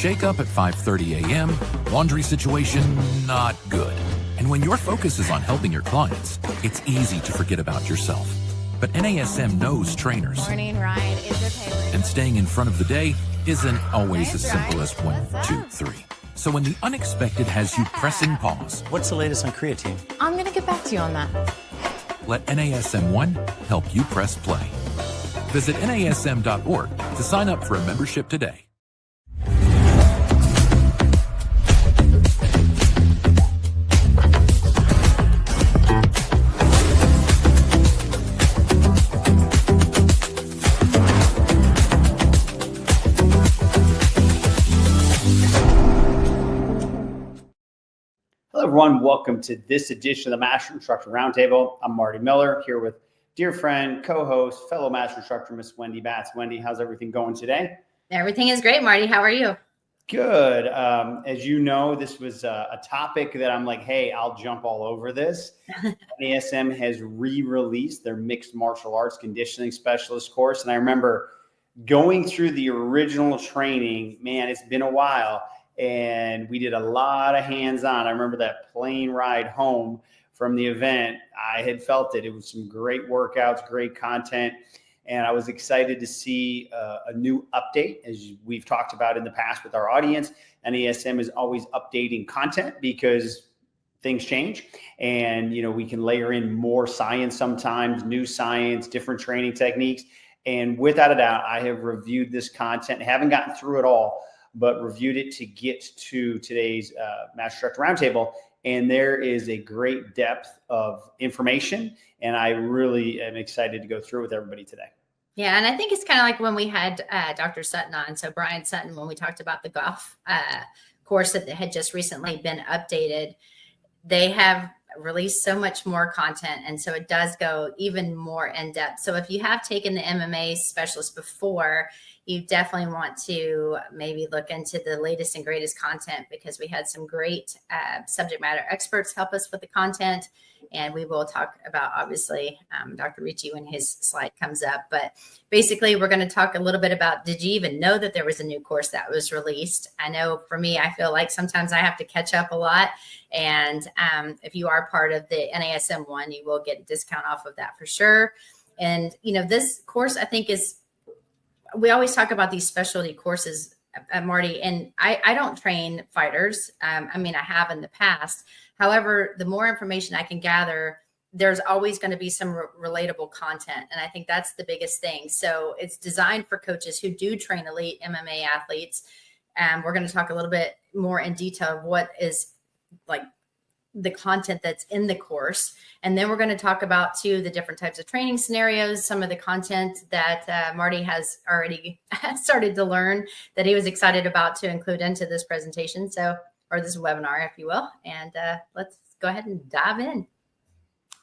shake up at 5:30 a.m., laundry situation, not good. And when your focus is on helping your clients, it's easy to forget about yourself. But NASM knows trainers. Morning, Ryan. Is okay. And staying in front of the day isn't always as simple as 1, 2, 3. So when the unexpected has you pressing pause, what's the latest on creatine? I'm going to get back to you on that. let NASM1 help you press play. Visit NASM.org to sign up for a membership today. Hello, everyone. Welcome to this edition of the Master Instructor Roundtable. I'm Marty Miller here with dear friend, co-host, fellow Master Instructor, Miss Wendy Batts. Wendy, how's everything going today? Everything is great, Marty. How are you? Good. As you know, this was a topic that I'm like, hey, I'll jump all over this. NASM has re-released their Mixed Martial Arts Conditioning Specialist course. And I remember going through the original training, man, it's been a while. And we did a lot of hands-on. I remember that plane ride home from the event. I had felt it. It was some great workouts, great content. And I was excited to see a new update, as we've talked about in the past with our audience. NASM is always updating content because things change. And, you know, we can layer in more science sometimes, new science, different training techniques. And without a doubt, I have reviewed this content. I haven't gotten through it all, but reviewed it to get to today's Master Instructor Roundtable. And there is a great depth of information. And I really am excited to go through with everybody today. Yeah, and I think it's kind of like when we had Dr. Sutton on. So Brian Sutton, when we talked about the golf course that had just recently been updated, they have released so much more content. And so it does go even more in depth. So if you have taken the MMA specialist before, you definitely want to maybe look into the latest and greatest content, because we had some great subject matter experts help us with the content. And we will talk about, obviously, Dr. Ricci when his slide comes up. But basically, we're going to talk a little bit about, did you even know that there was a new course that was released? I know for me, I feel like sometimes I have to catch up a lot. And if you are part of the NASM one, you will get a discount off of that for sure. And, you know, this course, I think, is, we always talk about these specialty courses, Marty, and I don't train fighters. I mean, I have in the past. However, the more information I can gather, there's always going to be some relatable content. And I think that's the biggest thing. So it's designed for coaches who do train elite MMA athletes. We're going to talk a little bit more in detail of what is like the content that's in the course. And then we're going to talk about too, the different types of training scenarios, some of the content that Marty has already started to learn that he was excited about to include into this presentation. So, or this webinar, if you will. And let's go ahead and dive in.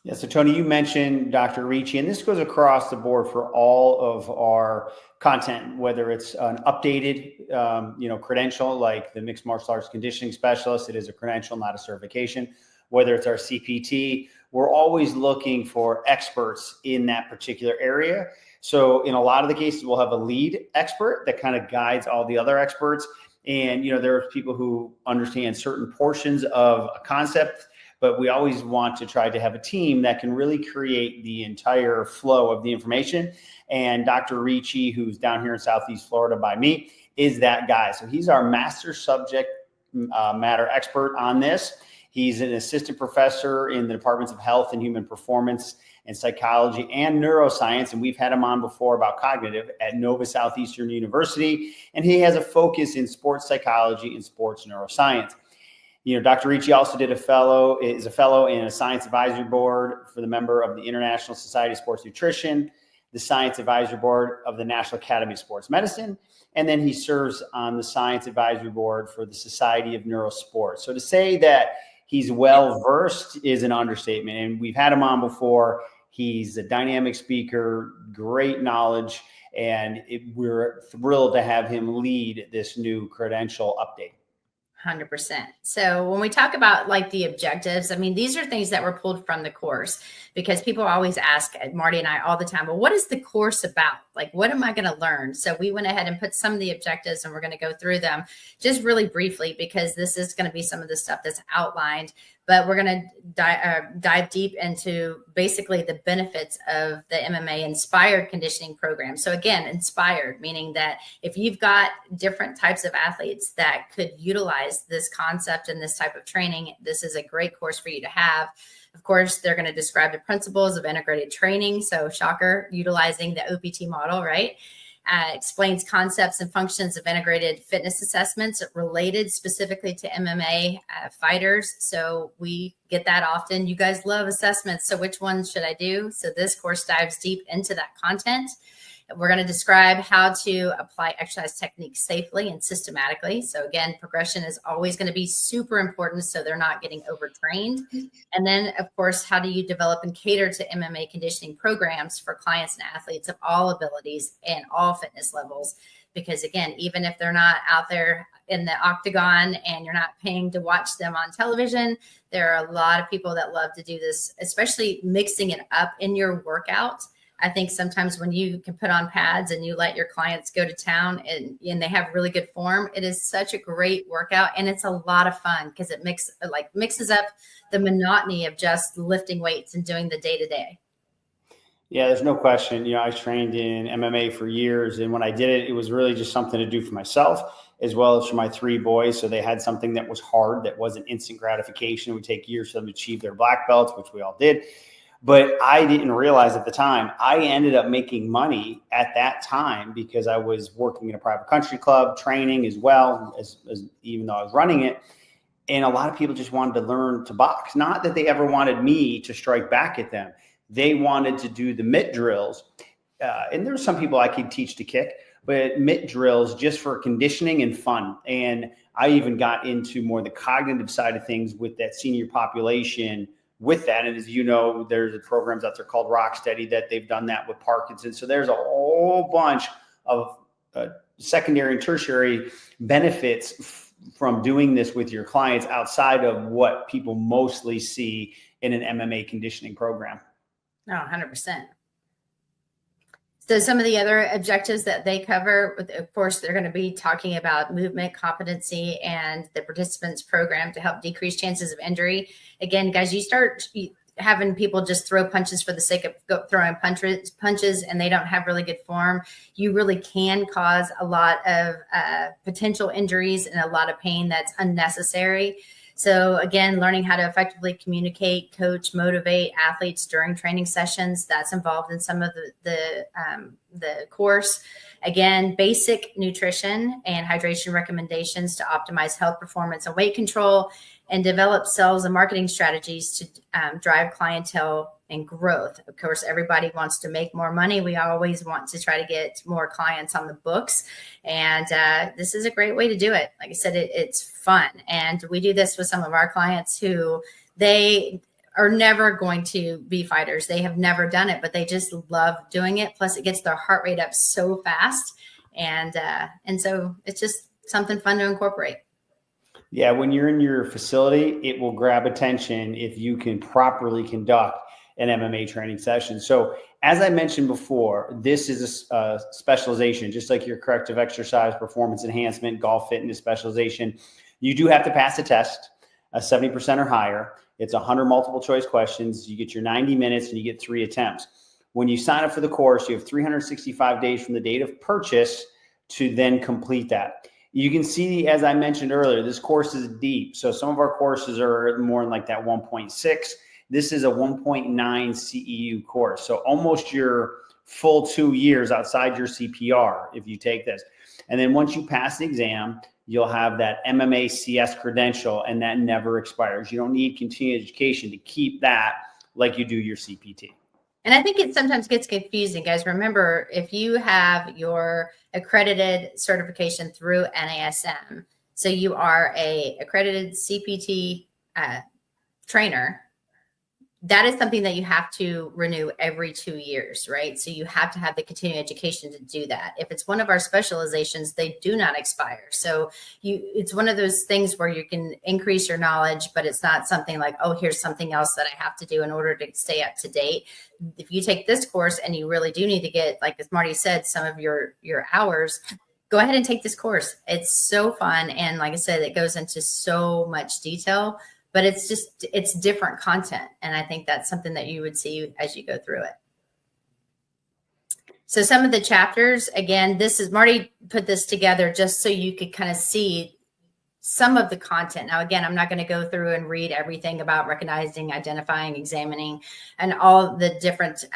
Yeah, so Tony, you mentioned Dr. Ricci, and this goes across the board for all of our content, whether it's an updated, credential like the Mixed Martial Arts Conditioning Specialist. It is a credential, not a certification. Whether it's our CPT, we're always looking for experts in that particular area. So in a lot of the cases, we'll have a lead expert that kind of guides all the other experts. And, you know, there are people who understand certain portions of a concept, but we always want to try to have a team that can really create the entire flow of the information. And Dr. Ricci, who's down here in Southeast Florida by me, is that guy. So he's our master subject matter expert on this. He's an assistant professor in the departments of health and human performance and psychology and neuroscience. And we've had him on before about cognitive at Nova Southeastern University. And he has a focus in sports psychology and sports neuroscience. You know, Dr. Ricci also is a fellow in a science advisory board for the member of the International Society of Sports Nutrition, the science advisory board of the National Academy of Sports Medicine. And then he serves on the science advisory board for the Society of Neurosport. So to say that he's well-versed is an understatement. And we've had him on before. He's a dynamic speaker, great knowledge, and we're thrilled to have him lead this new credential update. 100%. So when we talk about like the objectives, I mean, these are things that were pulled from the course, because people always ask Marty and I all the time, well, what is the course about? Like, what am I going to learn? So we went ahead and put some of the objectives, and we're going to go through them just really briefly, because this is going to be some of the stuff that's outlined. But we're going to dive deep into basically the benefits of the MMA inspired conditioning program. So again, inspired, meaning that if you've got different types of athletes that could utilize this concept and this type of training, this is a great course for you to have. Of course, they're going to describe the principles of integrated training. So shocker, utilizing the OPT model, right? Explains concepts and functions of integrated fitness assessments related specifically to MMA fighters. So we get that often. You guys love assessments. So which ones should I do? So this course dives deep into that content. We're going to describe how to apply exercise techniques safely and systematically. So again, progression is always going to be super important, so they're not getting overtrained. And then, of course, how do you develop and cater to MMA conditioning programs for clients and athletes of all abilities and all fitness levels? Because again, even if they're not out there in the octagon and you're not paying to watch them on television, there are a lot of people that love to do this, especially mixing it up in your workout. I think sometimes when you can put on pads and you let your clients go to town and they have really good form, it is such a great workout, and it's a lot of fun because it mixes up the monotony of just lifting weights and doing the day-to-day. Yeah, there's no question. You know, I trained in MMA for years, and when I did it, it was really just something to do for myself as well as for my 3 boys. So they had something that was hard, that wasn't instant gratification. It would take years for them to achieve their black belts, which we all did. But I didn't realize at the time, I ended up making money at that time because I was working in a private country club, training as well as even though I was running it. And a lot of people just wanted to learn to box. Not that they ever wanted me to strike back at them. They wanted to do the mitt drills. And there's some people I could teach to kick, but mitt drills just for conditioning and fun. And I even got into more the cognitive side of things with that senior population with that. And as you know, there's programs out there called Rocksteady that they've done that with Parkinson's. So there's a whole bunch of secondary and tertiary benefits from doing this with your clients outside of what people mostly see in an MMA conditioning program. No, 100%. So some of the other objectives that they cover, of course, they're going to be talking about movement, competency, and the participants program to help decrease chances of injury. Again, guys, you start having people just throw punches for the sake of throwing punches and they don't have really good form. You really can cause a lot of potential injuries and a lot of pain that's unnecessary. So again, learning how to effectively communicate, coach, motivate athletes during training sessions, that's involved in some of the course. Again, basic nutrition and hydration recommendations to optimize health, performance, and weight control, and develop sales and marketing strategies to drive clientele and growth. Of course, everybody wants to make more money. We always want to try to get more clients on the books. And this is a great way to do it. Like I said, it's fun. And we do this with some of our clients who they are never going to be fighters. They have never done it, but they just love doing it. Plus it gets their heart rate up so fast. And so it's just something fun to incorporate. Yeah, when you're in your facility, it will grab attention if you can properly conduct an MMA training session. So as I mentioned before, this is a specialization, just like your corrective exercise, performance enhancement, golf fitness specialization. You do have to pass a test, 70% or higher. It's 100 multiple choice questions. You get your 90 minutes and you get 3 attempts. When you sign up for the course, you have 365 days from the date of purchase to then complete that. You can see, as I mentioned earlier, this course is deep. So some of our courses are more in like that 1.6. This is a 1.9 CEU course. So almost your full 2 years outside your CPR if you take this. And then once you pass the exam, you'll have that MMA CS credential, and that never expires. You don't need continuing education to keep that like you do your CPT. And I think it sometimes gets confusing, guys. Remember, if you have your accredited certification through NASM, so you are a accredited CPT trainer, that is something that you have to renew every 2 years, right? So you have to have the continuing education to do that. If it's one of our specializations, they do not expire. So it's one of those things where you can increase your knowledge, but it's not something like, oh, here's something else that I have to do in order to stay up to date. If you take this course and you really do need to get, like as Marty said, some of your hours, go ahead and take this course. It's so fun. And like I said, it goes into so much detail, but it's different content. And I think that's something that you would see as you go through it. So some of the chapters, again, Marty put this together just so you could kind of see some of the content. Now, again, I'm not going to go through and read everything about recognizing, identifying, examining, and all the different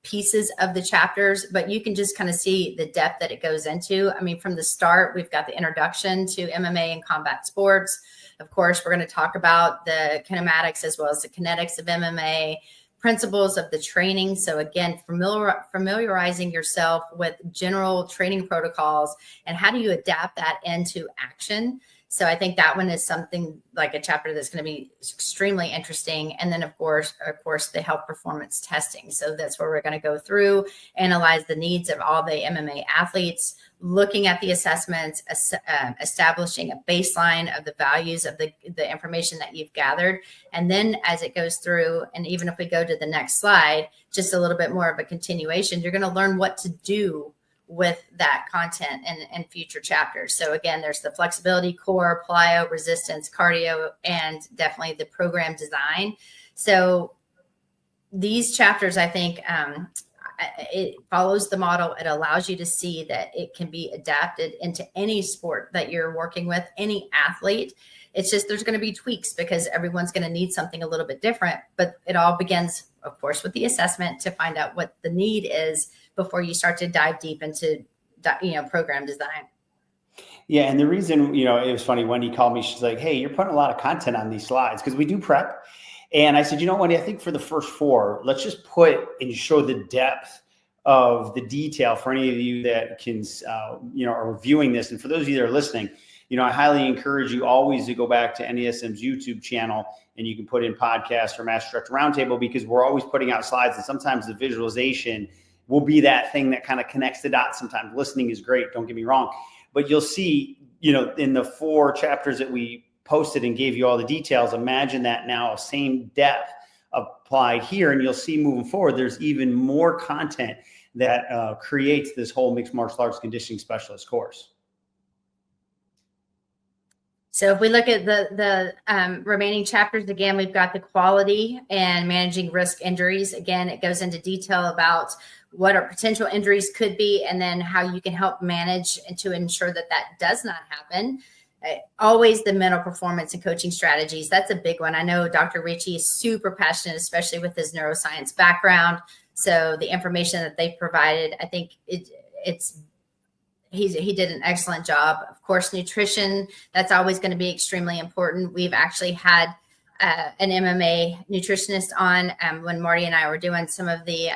pieces of the chapters, but you can just kind of see the depth that it goes into. I mean, from the start, we've got the introduction to MMA and combat sports. Of course, we're going to talk about the kinematics as well as the kinetics of MMA, principles of the training. So again, familiarizing yourself with general training protocols and how do you adapt that into action. So I think that one is something like a chapter that's going to be extremely interesting. And then of course, the health performance testing. So that's where we're going to go through, analyze the needs of all the MMA athletes, looking at the assessments, establishing a baseline of the values of the information that you've gathered. And then as it goes through, and even if we go to the next slide, just a little bit more of a continuation, you're going to learn what to do with that content and future chapters. So again, there's the flexibility, core, plyo, resistance, cardio, and definitely the program design. So these chapters, I think, it follows the model. It allows you to see that it can be adapted into any sport that you're working with, any athlete. It's just there's going to be tweaks because everyone's going to need something a little bit different. But it all begins, of course, with the assessment to find out what the need is before you start to dive deep into, program design. Yeah. And the reason, it was funny, Wendy called me, she's like, hey, you're putting a lot of content on these slides because we do prep. And I said, Wendy, I think for the first 4, let's just put and show the depth of the detail for any of you that can, are reviewing this. And for those of you that are listening, I highly encourage you always to go back to NASM's YouTube channel and you can put in podcasts or Master Instructor Roundtable because we're always putting out slides and sometimes the visualization will be that thing that kind of connects the dots. Sometimes listening is great. Don't get me wrong, but you'll see, in the 4 chapters that we posted and gave you all the details, imagine that now same depth applied here. And you'll see moving forward, there's even more content that creates this whole mixed martial arts conditioning specialist course. So if we look at the remaining chapters, again, we've got the quality and managing risk injuries. Again, it goes into detail about what our potential injuries could be, and then how you can help manage and to ensure that does not happen. Always the mental performance and coaching strategies. That's a big one. I know Dr. Ricci is super passionate, especially with his neuroscience background. So the information that they provided, I think he did an excellent job. Of course, nutrition, that's always going to be extremely important. We've actually had an MMA nutritionist on when Marty and I were doing some of the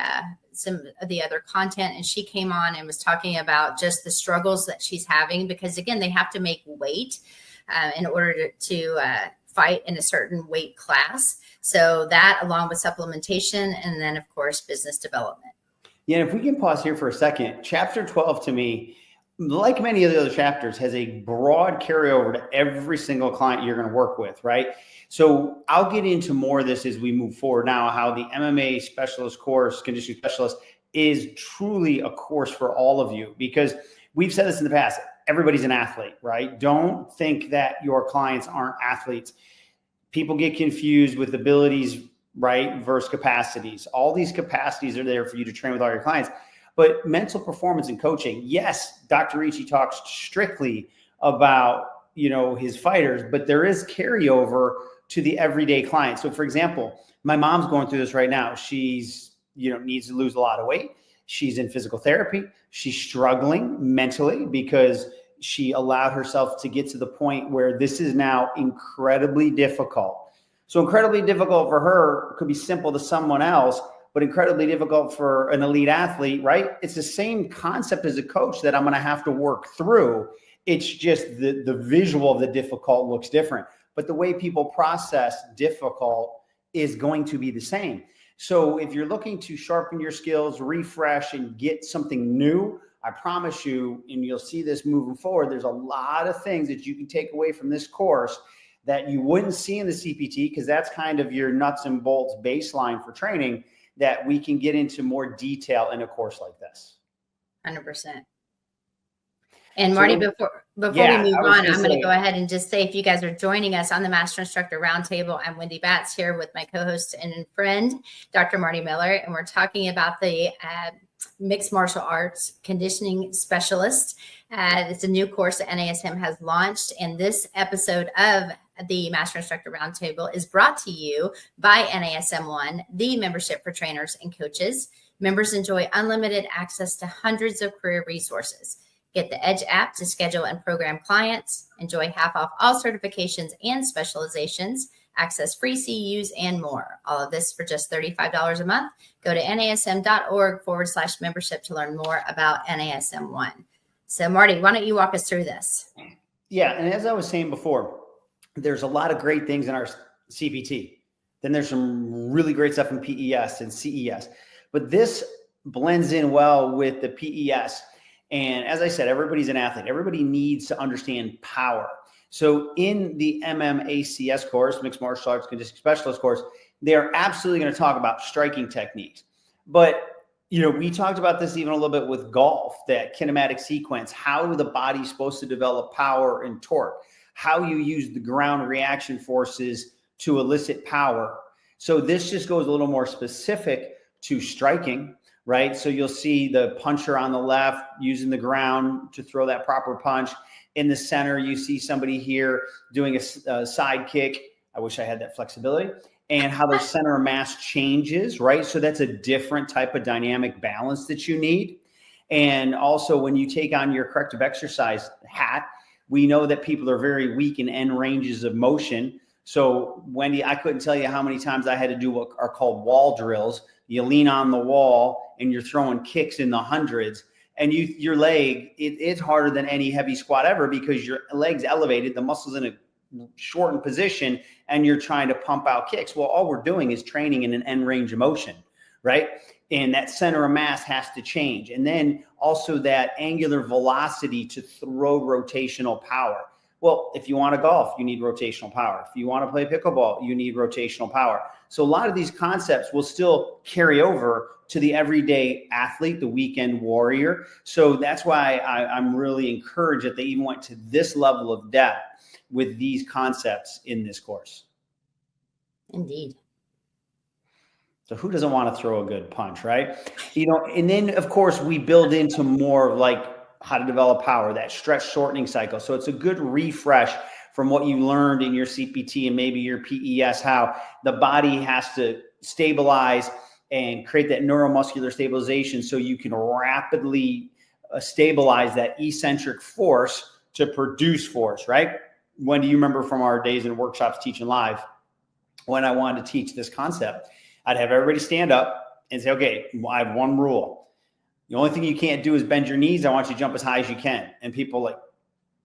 other content, and she came on and was talking about just the struggles that she's having because, again, they have to make weight in order to fight in a certain weight class. So that, along with supplementation, and then, of course, business development. Yeah, and if we can pause here for a second, chapter 12 to me, like many of the other chapters, has a broad carryover to every single client you're going to work with, right? So I'll get into more of this as we move forward now, how the MMA specialist course, conditioning specialist, is truly a course for all of you, because we've said this in the past, everybody's an athlete, right? Don't think that your clients aren't athletes. People get confused with abilities, right, versus capacities. All these capacities are there for you to train with all your clients. But mental performance and coaching, yes, Dr. Ricci talks strictly about, his fighters, but there is carryover to the everyday client. So for example, my mom's going through this right now. She's, needs to lose a lot of weight. She's in physical therapy. She's struggling mentally because she allowed herself to get to the point where this is now incredibly difficult. So incredibly difficult for her could be simple to someone else, but incredibly difficult for an elite athlete, right? It's the same concept as a coach that I'm going to have to work through. It's just the visual of the difficult looks different. But the way people process difficult is going to be the same. So if you're looking to sharpen your skills, refresh, and get something new, I promise you, and you'll see this moving forward, there's a lot of things that you can take away from this course that you wouldn't see in the CPT, because that's kind of your nuts and bolts baseline for training, that we can get into more detail in a course like this. 100%. And Marty, before we move on, I'm going to go ahead and just say, if you guys are joining us on the Master Instructor Roundtable, I'm Wendy Batts here with my co-host and friend, Dr. Marty Miller, and we're talking about the Mixed Martial Arts Conditioning Specialist. It's a new course that NASM has launched, and this episode of the Master Instructor Roundtable is brought to you by NASM One, the membership for trainers and coaches. Members enjoy unlimited access to hundreds of career resources. Get the Edge app to schedule and program clients, enjoy half off all certifications and specializations, access free CEUs, and more. All of this for just $35 a month. Go to nasm.org/membership to learn more about NASM One. So Marty, why don't you walk us through this? Yeah, and as I was saying before, there's a lot of great things in our CPT. Then there's some really great stuff in PES and CES. But this blends in well with the PES. And as I said, everybody's an athlete. Everybody needs to understand power. So in the MMACS course, Mixed Martial Arts Conditioning Specialist course, they're absolutely going to talk about striking techniques. But, we talked about this even a little bit with golf, that kinematic sequence, how the body's supposed to develop power and torque, how you use the ground reaction forces to elicit power. So this just goes a little more specific to striking, right? So you'll see the puncher on the left using the ground to throw that proper punch. In the center, you see somebody here doing a side kick. I wish I had that flexibility. And how their center of mass changes, right? So that's a different type of dynamic balance that you need. And also when you take on your corrective exercise hat, we know that people are very weak in end ranges of motion. So Wendy, I couldn't tell you how many times I had to do what are called wall drills. You lean on the wall and you're throwing kicks in the hundreds, and your leg, it's harder than any heavy squat ever, because your leg's elevated, the muscle's in a shortened position, and you're trying to pump out kicks. Well, all we're doing is training in an end range of motion, right? And that center of mass has to change. And then also that angular velocity to throw rotational power. Well, if you want to golf, you need rotational power. If you want to play pickleball, you need rotational power. So a lot of these concepts will still carry over to the everyday athlete, the weekend warrior. So that's why I'm really encouraged that they even went to this level of depth with these concepts in this course. Indeed. So who doesn't want to throw a good punch, right? And then of course we build into more like how to develop power, that stretch shortening cycle. So it's a good refresh from what you learned in your CPT and maybe your PES, how the body has to stabilize and create that neuromuscular stabilization so you can rapidly stabilize that eccentric force to produce force, right? When do you remember from our days in workshops teaching live, when I wanted to teach this concept, I'd have everybody stand up and say, okay, I have one rule. The only thing you can't do is bend your knees. I want you to jump as high as you can. And people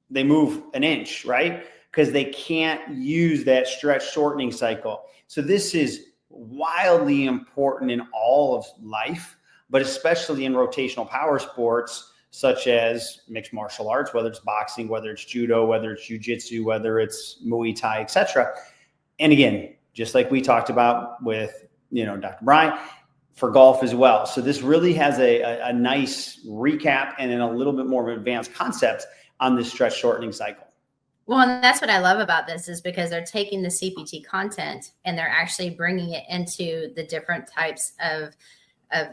they move an inch, right? Because they can't use that stretch shortening cycle. So this is wildly important in all of life, but especially in rotational power sports, such as mixed martial arts, whether it's boxing, whether it's judo, whether it's jiu-jitsu, whether it's Muay Thai, etc. And again, just like we talked about with, Dr. Brian, for golf as well. So this really has a nice recap and then a little bit more of an advanced concept on this stretch shortening cycle. Well, and that's what I love about this, is because they're taking the CPT content and they're actually bringing it into the different types of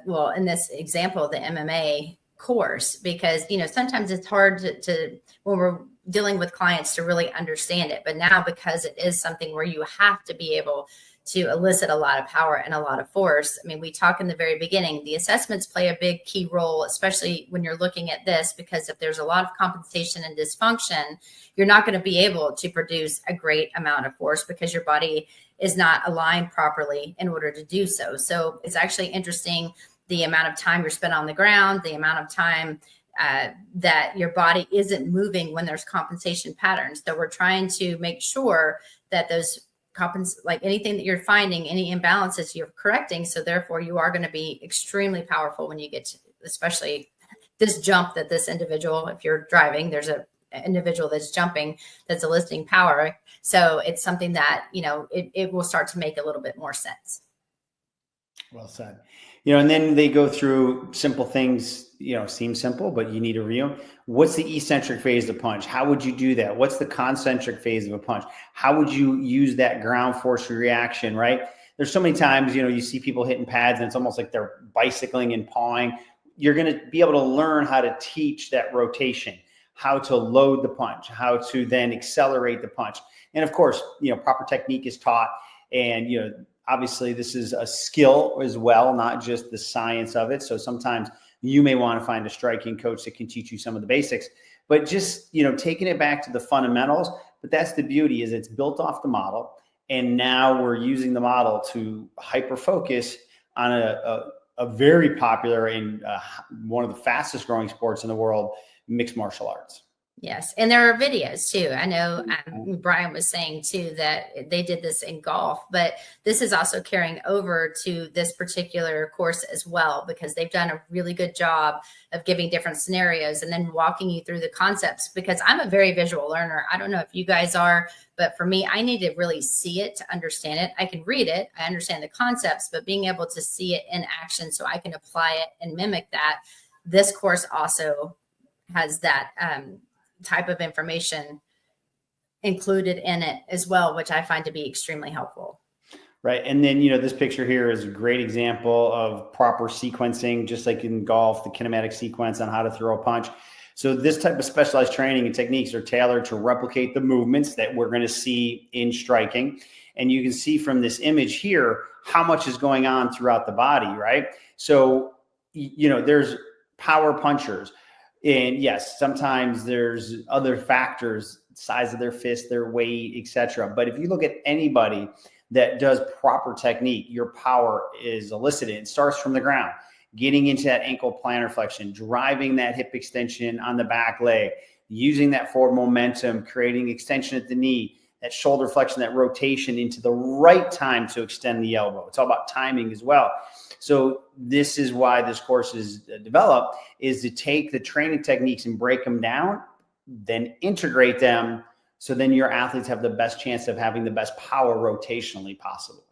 well, in this example, the MMA course, because, sometimes it's hard to when we're dealing with clients to really understand it. But now, because it is something where you have to be able to elicit a lot of power and a lot of force. I mean, we talk in the very beginning, the assessments play a big key role, especially when you're looking at this, because if there's a lot of compensation and dysfunction, you're not going to be able to produce a great amount of force because your body is not aligned properly in order to do so. So it's actually interesting, the amount of time you're spent on the ground, the amount of time that your body isn't moving when there's compensation patterns. So we're trying to make sure that those like anything that you're finding, any imbalances you're correcting. So therefore you are going to be extremely powerful when you get to, especially this jump that this individual, if you're driving, there's a individual that's jumping, that's eliciting power. So it's something that, it will start to make a little bit more sense. Well said. And then they go through simple things, seem simple, but you need to real. What's the eccentric phase of the punch? How would you do that? What's the concentric phase of a punch? How would you use that ground force reaction, right? There's so many times, you see people hitting pads and it's almost like they're bicycling and pawing. You're going to be able to learn how to teach that rotation, how to load the punch, how to then accelerate the punch. And of course, proper technique is taught, and, obviously this is a skill as well, not just the science of it. So sometimes you may want to find a striking coach that can teach you some of the basics, but just, taking it back to the fundamentals. But that's the beauty, is it's built off the model. And now we're using the model to hyper focus on a very popular and one of the fastest growing sports in the world, mixed martial arts. Yes. And there are videos too. I know Brian was saying too that they did this in golf, but this is also carrying over to this particular course as well, because they've done a really good job of giving different scenarios and then walking you through the concepts, because I'm a very visual learner. I don't know if you guys are, but for me, I need to really see it to understand it. I can read it, I understand the concepts, but being able to see it in action so I can apply it and mimic that. This course also has that, type of information included in it as well, which I find to be extremely helpful. Right. And then, this picture here is a great example of proper sequencing, just like in golf, the kinematic sequence on how to throw a punch. So this type of specialized training and techniques are tailored to replicate the movements that we're going to see in striking. And you can see from this image here how much is going on throughout the body, right? So, there's power punchers. And yes, sometimes there's other factors, size of their fist, their weight, etc. But if you look at anybody that does proper technique, your power is elicited. It starts from the ground, getting into that ankle plantar flexion, driving that hip extension on the back leg, using that forward momentum, creating extension at the knee, that shoulder flexion, that rotation into the right time to extend the elbow. It's all about timing as well. So this is why this course is developed, is to take the training techniques and break them down, then integrate them. So then your athletes have the best chance of having the best power rotationally possible.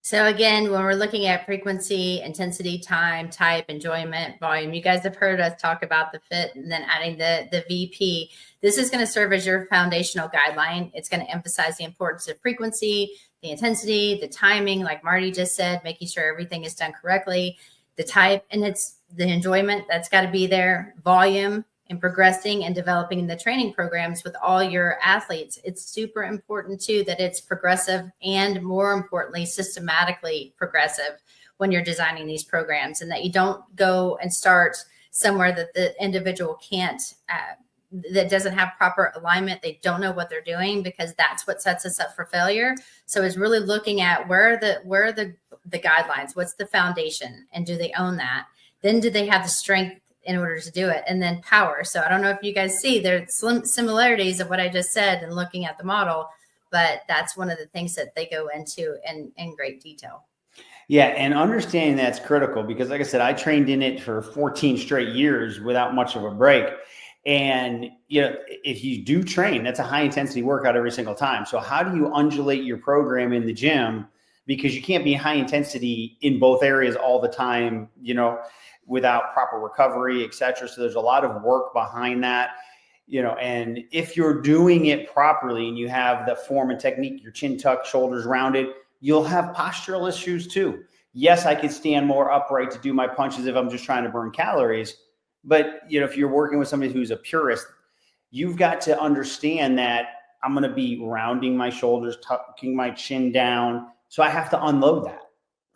So again, when we're looking at frequency, intensity, time, type, enjoyment, volume, you guys have heard us talk about the FIT and then adding the VP. This is going to serve as your foundational guideline. It's going to emphasize the importance of frequency, the intensity, the timing, like Marty just said, making sure everything is done correctly, the type, and it's the enjoyment that's got to be there, volume, and progressing and developing the training programs with all your athletes. It's super important too that it's progressive and, more importantly, systematically progressive when you're designing these programs, and that you don't go and start somewhere that the individual can't, that doesn't have proper alignment. They don't know what they're doing, because that's what sets us up for failure. So it's really looking at where are the guidelines, what's the foundation, and do they own that? Then do they have the strength in order to do it? And then power. So I don't know if you guys see there's similarities of what I just said and looking at the model, but that's one of the things that they go into in great detail. Yeah. And understanding that's critical, because like I said, I trained in it for 14 straight years without much of a break. And, if you do train, that's a high intensity workout every single time. So how do you undulate your program in the gym? Because you can't be high intensity in both areas all the time, without proper recovery, et cetera. So there's a lot of work behind that, and if you're doing it properly and you have the form and technique, your chin tucked, shoulders rounded, you'll have postural issues too. Yes, I can stand more upright to do my punches if I'm just trying to burn calories. But, if you're working with somebody who's a purist, you've got to understand that I'm going to be rounding my shoulders, tucking my chin down. So I have to unload that,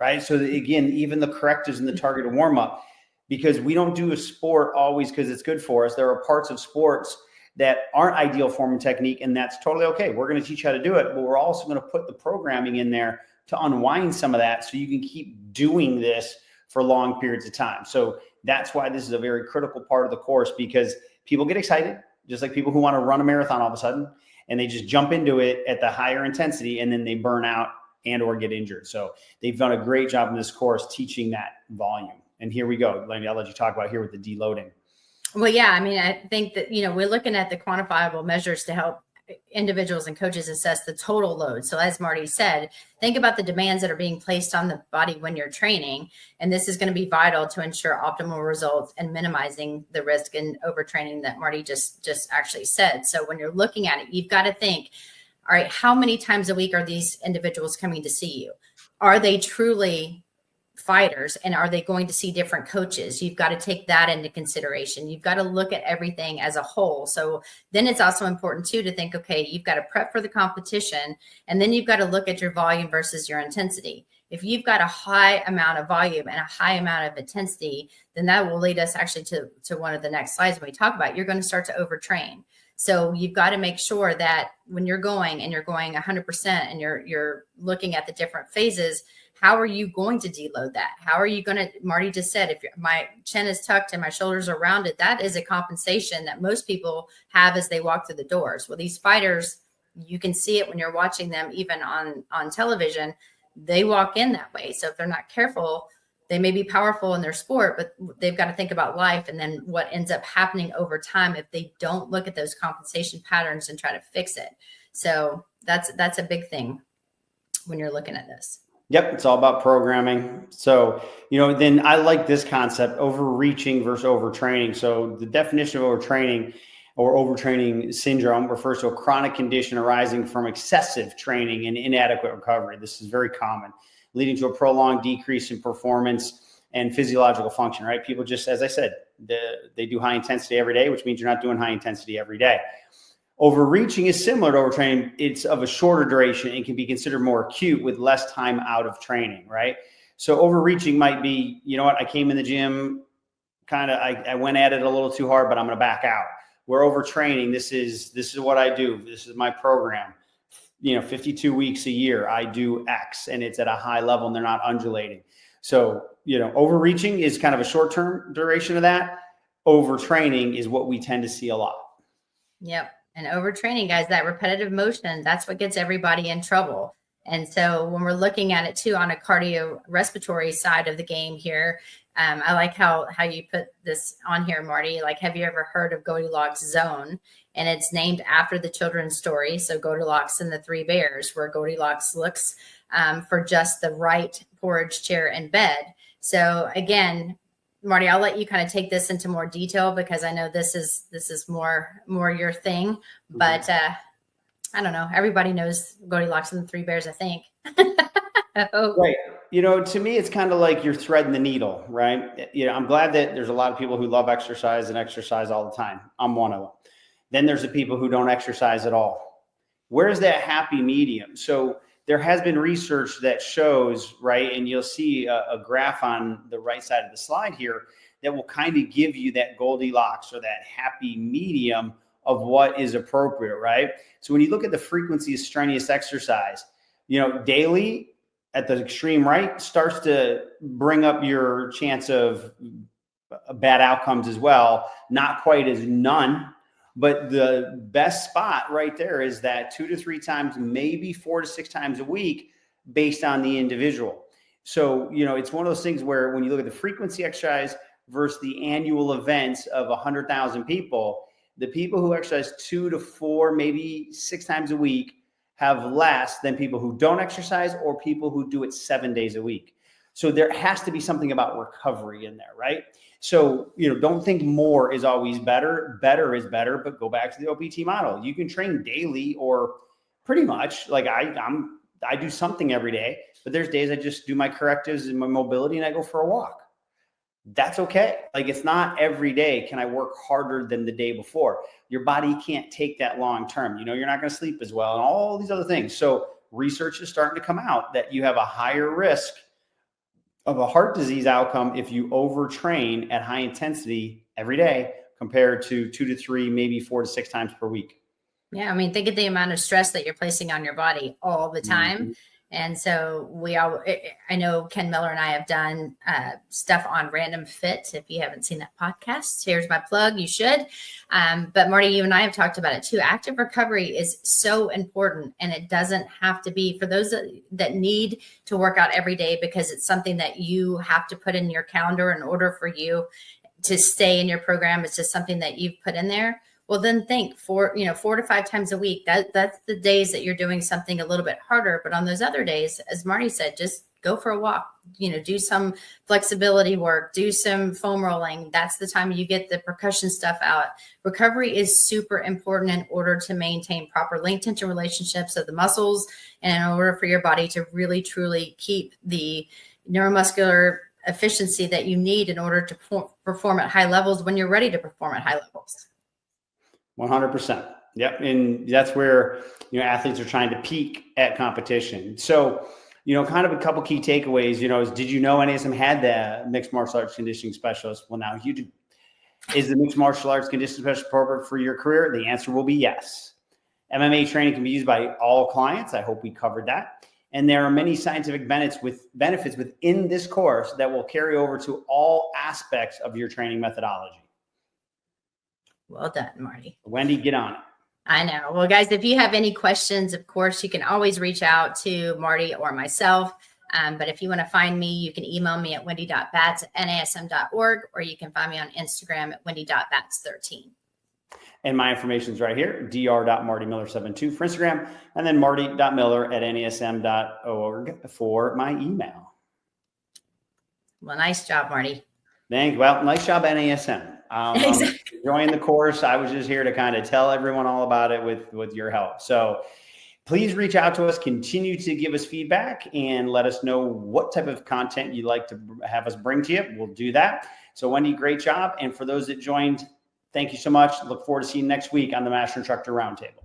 right? So again, even the correctives and the targeted warm up, because we don't do a sport always because it's good for us. There are parts of sports that aren't ideal form and technique, and that's totally okay. We're going to teach you how to do it, but we're also going to put the programming in there to unwind some of that so you can keep doing this for long periods of time. So that's why this is a very critical part of the course, because people get excited, just like people who want to run a marathon all of a sudden. and they just jump into it at the higher intensity, and then they burn out and or get injured. So they've done a great job in this course teaching that volume. And here we go. Wendy, I'll let you talk about here with the deloading. Well, yeah, I mean, I think that, we're looking at the quantifiable measures to help individuals and coaches assess the total load. So as Marty said, think about the demands that are being placed on the body when you're training. And this is going to be vital to ensure optimal results and minimizing the risk in overtraining that Marty just actually said. So when you're looking at it, you've got to think, all right, how many times a week are these individuals coming to see you? Are they truly fighters, and are they going to see different coaches? You've got to take that into consideration. You've got to look at everything as a whole. So then it's also important too to think, okay, you've got to prep for the competition, and then you've got to look at your volume versus your intensity. If you've got a high amount of volume and a high amount of intensity, then that will lead us actually to one of the next slides when we talk about you're going to start to overtrain. So you've got to make sure that when you're going 100% and you're looking at the different phases, how are you going to deload that? How are you going to, Marty just said, if my chin is tucked and my shoulders are rounded, that is a compensation that most people have as they walk through the doors. Well, these fighters, you can see it when you're watching them, even on television, they walk in that way. So if they're not careful, they may be powerful in their sport, but they've got to think about life and then what ends up happening over time if they don't look at those compensation patterns and try to fix it. So that's a big thing when you're looking at this. Yep. It's all about programming. So, then I like this concept, overreaching versus overtraining. So the definition of overtraining or overtraining syndrome refers to a chronic condition arising from excessive training and inadequate recovery. This is very common, leading to a prolonged decrease in performance and physiological function, right? People just, as I said, they do high intensity every day, which means you're not doing high intensity every day. Overreaching is similar to overtraining. It's of a shorter duration and can be considered more acute with less time out of training, right? So overreaching might be, I came in the gym, I went at it a little too hard, but I'm going to back out. Where overtraining, this is what I do. This is my program. 52 weeks a year, I do X, and it's at a high level and they're not undulating. So, overreaching is kind of a short-term duration of that. Overtraining is what we tend to see a lot. Yep. And overtraining, guys, that repetitive motion, that's what gets everybody in trouble. And so when we're looking at it too on a cardiorespiratory side of the game here, I like how you put this on here, Marty. Like, have you ever heard of Goldilocks zone? And it's named after the children's story. So Goldilocks and the Three Bears, where Goldilocks looks for just the right porridge, chair, and bed. So again, Marty, I'll let you kind of take this into more detail because I know this is more your thing. But I don't know. Everybody knows Goldilocks and the Three Bears, I think. Right. To me, it's kind of like you're threading the needle, right? I'm glad that there's a lot of people who love exercise and exercise all the time. I'm one of them. Then there's the people who don't exercise at all. Where's that happy medium? So there has been research that shows, right, and you'll see a graph on the right side of the slide here that will kind of give you that Goldilocks or that happy medium of what is appropriate, right? So when you look at the frequency of strenuous exercise, daily at the extreme right starts to bring up your chance of bad outcomes as well. Not quite as none, but the best spot right there is that 2 to 3 times, maybe 4 to 6 times a week based on the individual. So, it's one of those things where when you look at the frequency exercise versus the annual events of 100,000 people, the people who exercise 2 to 4, maybe 6 times a week have less than people who don't exercise or people who do it 7 days a week. So there has to be something about recovery in there, right? So, don't think more is always better. Better is better, but go back to the OPT model. You can train daily or pretty much like I do something every day, but there's days I just do my correctives and my mobility and I go for a walk. That's okay. Like, it's not every day can I work harder than the day before. Your body can't take that long term. You're not going to sleep as well and all these other things. So research is starting to come out that you have a higher risk of a heart disease outcome if you overtrain at high intensity every day compared to 2 to 3, maybe 4 to 6 times per week. Yeah. I mean, think of the amount of stress that you're placing on your body all the time. Mm-hmm. And so I know Ken Miller and I have done stuff on Random Fit. If you haven't seen that podcast, here's my plug. You should. But Marty, you and I have talked about it too. Active recovery is so important, and it doesn't have to be for those that need to work out every day because it's something that you have to put in your calendar in order for you to stay in your program. It's just something that you've put in there. Well, then think 4 to 5 times a week. That's the days that you're doing something a little bit harder. But on those other days, as Marty said, just go for a walk, do some flexibility work, do some foam rolling. That's the time you get the percussion stuff out. Recovery is super important in order to maintain proper length tension relationships of the muscles and in order for your body to really, truly keep the neuromuscular efficiency that you need in order to perform at high levels when you're ready to perform at high levels. 100%. Yep. And that's where, athletes are trying to peak at competition. So, kind of a couple key takeaways, is did you know NASM had the mixed martial arts conditioning specialist? Well, now you do. Is the mixed martial arts conditioning specialist appropriate for your career? The answer will be yes. MMA training can be used by all clients. I hope we covered that. And there are many scientific benefits within this course that will carry over to all aspects of your training methodology. Well done, Marty. Wendy, get on it. I know. Well, guys, if you have any questions, of course, you can always reach out to Marty or myself. But if you want to find me, you can email me at wendy.batts@nasm.org, or you can find me on Instagram at wendy.batts13. And my information is right here, dr.martymiller72 for Instagram, and then marty.miller@nasm.org for my email. Well, nice job, Marty. Thank you. Well, nice job, NASM. Exactly. I'm enjoying the course. I was just here to kind of tell everyone all about it with your help. So please reach out to us, continue to give us feedback, and let us know what type of content you'd like to have us bring to you. We'll do that. So Wendy, great job. And for those that joined, thank you so much. Look forward to seeing you next week on the Master Instructor Roundtable.